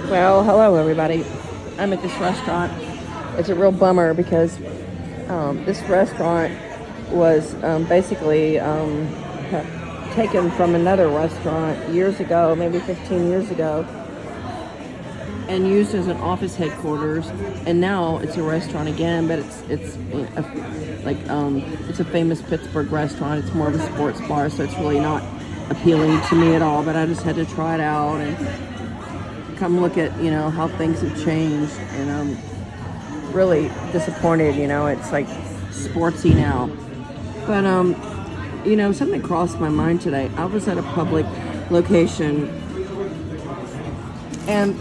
Well, hello everybody. I'm at this restaurant. It's a real bummer because this restaurant was basically taken from another restaurant years ago, maybe 15 years ago, and used as an office headquarters. And now it's a restaurant again, but it's it's a famous Pittsburgh restaurant. It's more of a sports bar, so it's really not appealing to me at all. But I just had to try it out and come look at how things have changed, and I'm really disappointed. It's like sportsy now, but something crossed my mind today. I was at a public location and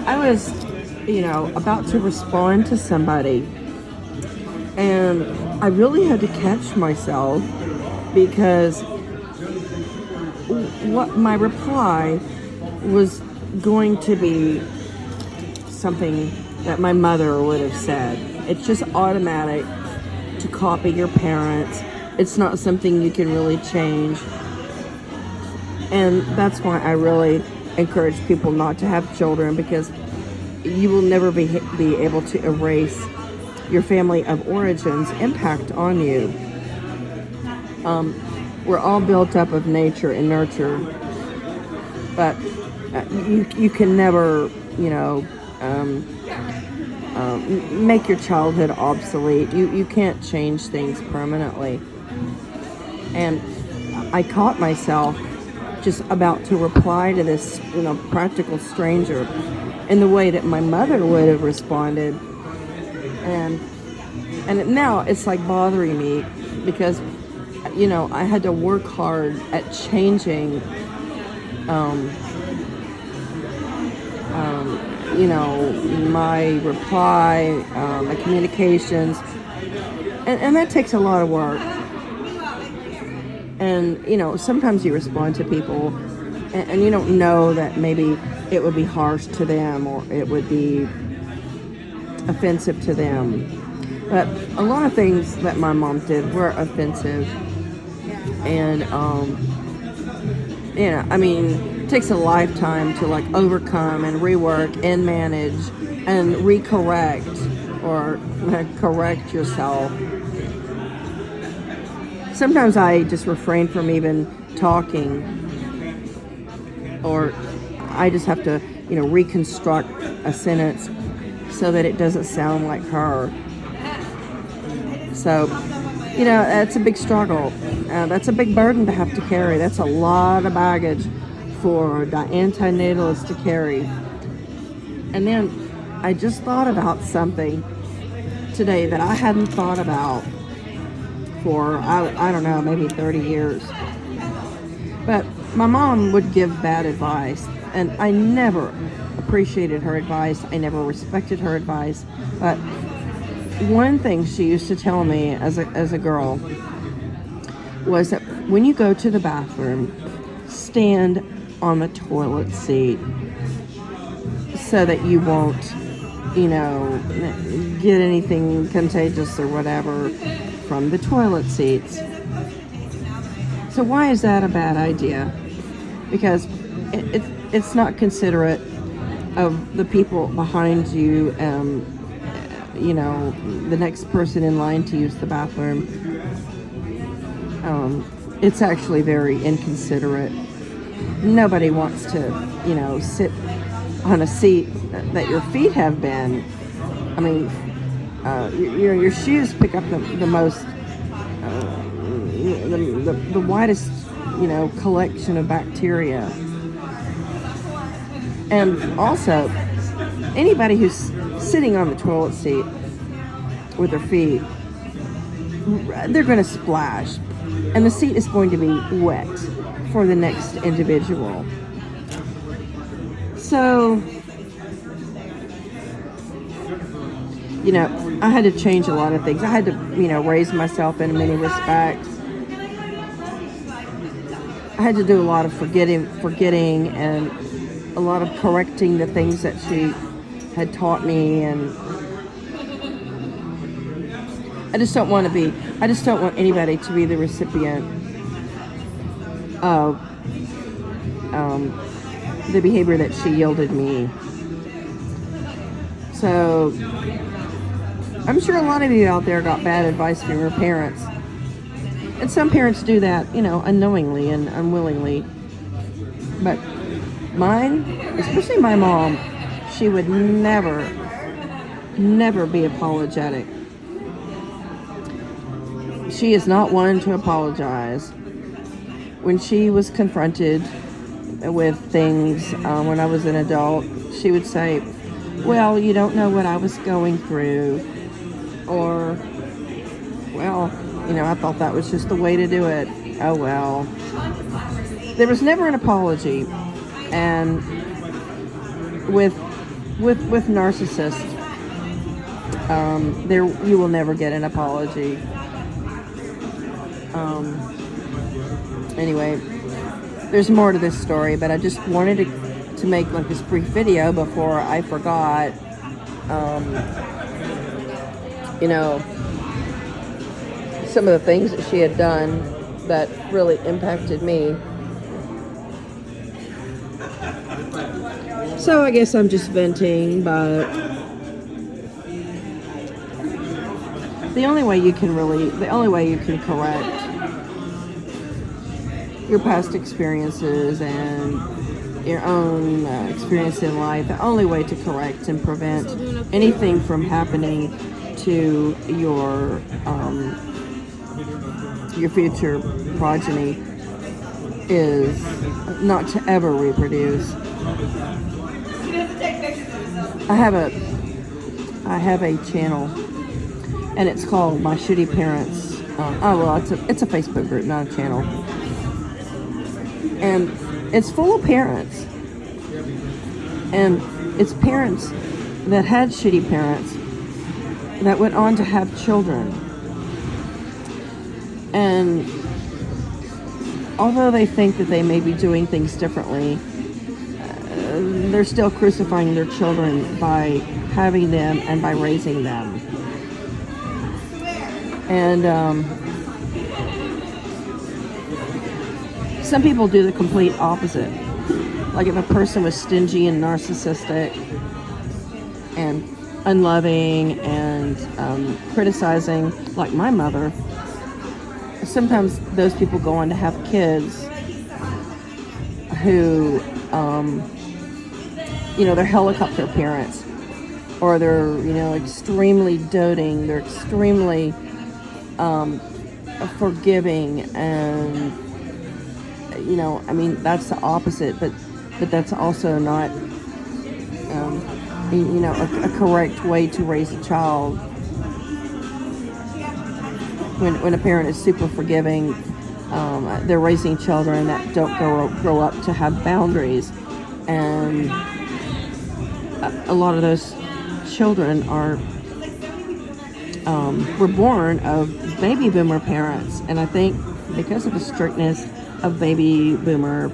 I was about to respond to somebody, and I really had to catch myself because what my reply was going to be something that my mother would have said. It's just automatic to copy your parents. It's not something you can really change. And that's why I really encourage people not to have children, because you will never be able to erase your family of origin's impact on you. We're all built up of nature and nurture, but you can never, make your childhood obsolete. You can't change things permanently. And I caught myself just about to reply to this, practical stranger in the way that my mother would have responded. And now it's like bothering me because, I had to work hard at changing my reply, my communications, and that takes a lot of work. And sometimes you respond to people and you don't know that maybe it would be harsh to them or it would be offensive to them. But a lot of things that my mom did were offensive, and it takes a lifetime to overcome and rework and manage and recorrect or correct yourself. Sometimes I just refrain from even talking, or I just have to, reconstruct a sentence so that it doesn't sound like her. So, that's a big struggle. That's a big burden to have to carry. That's a lot of baggage for diANtinatalist to carry. And then I just thought about something today that I hadn't thought about for, I don't know, maybe 30 years. But my mom would give bad advice, and I never appreciated her advice. I never respected her advice. But one thing she used to tell me as a girl was that when you go to the bathroom, stand on the toilet seat so that you won't, get anything contagious or whatever from the toilet seats. So why is that a bad idea? Because it's not considerate of the people behind you, the next person in line to use the bathroom. It's actually very inconsiderate. Nobody wants to, sit on a seat that your feet have been. I mean, your shoes pick up the most, the widest, collection of bacteria. And also, anybody who's sitting on the toilet seat with their feet, they're going to splash, and the seat is going to be wet for the next individual. So, I had to change a lot of things. I had to, raise myself in many respects. I had to do a lot of forgetting and a lot of correcting the things that she had taught me, and I just don't want anybody to be the recipient of the behavior that she yielded me. So I'm sure a lot of you out there got bad advice from your parents. And some parents do that, unknowingly and unwillingly. But mine, especially my mom, she would never be apologetic. She is not one to apologize. When she was confronted with things when I was an adult, she would say, well, you don't know what I was going through. Or, well, I thought that was just the way to do it. Oh, well. There was never an apology. And with narcissists, you will never get an apology. Anyway, there's more to this story, but I just wanted to make like this brief video before I forgot. Some of the things that she had done that really impacted me. So I guess I'm just venting, but the only way you can correct your past experiences and your own experience in life, the only way to correct and prevent anything from happening to your future progeny is not to ever reproduce. I have a channel, and it's called My Shitty Parents. It's a Facebook group, not a channel, and it's full of parents, and it's parents that had shitty parents that went on to have children. And although they think that they may be doing things differently, they're still crucifying their children by having them and by raising them. And some people do the complete opposite. Like if a person was stingy and narcissistic and unloving and criticizing, like my mother, sometimes those people go on to have kids who, they're helicopter parents, or they're, extremely doting, they're extremely forgiving, and, that's the opposite, but that's also not, a correct way to raise a child. When a parent is super forgiving, they're raising children that don't grow up to have boundaries, and a lot of those children were born of baby boomer parents. And I think because of the strictness of baby boomer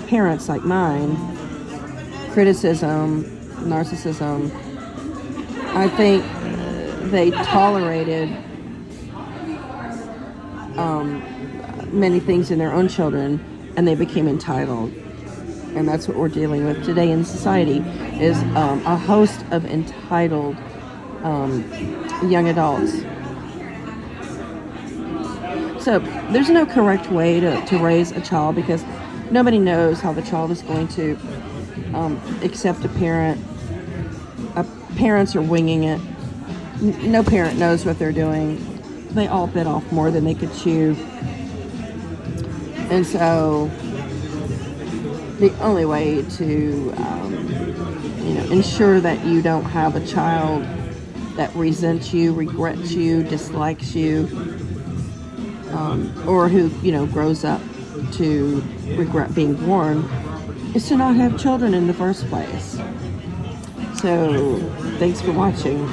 parents like mine, criticism, narcissism, I think they tolerated many things in their own children, and they became entitled. And that's what we're dealing with today in society, is a host of entitled young adults. So there's no correct way to raise a child, because nobody knows how the child is going to accept a parent. Parents are winging it. No parent knows what they're doing. They all bit off more than they could chew. And so the only way to ensure that you don't have a child that resents you, regrets you, dislikes you, or who grows up to regret being born, is to not have children in the first place. So thanks for watching.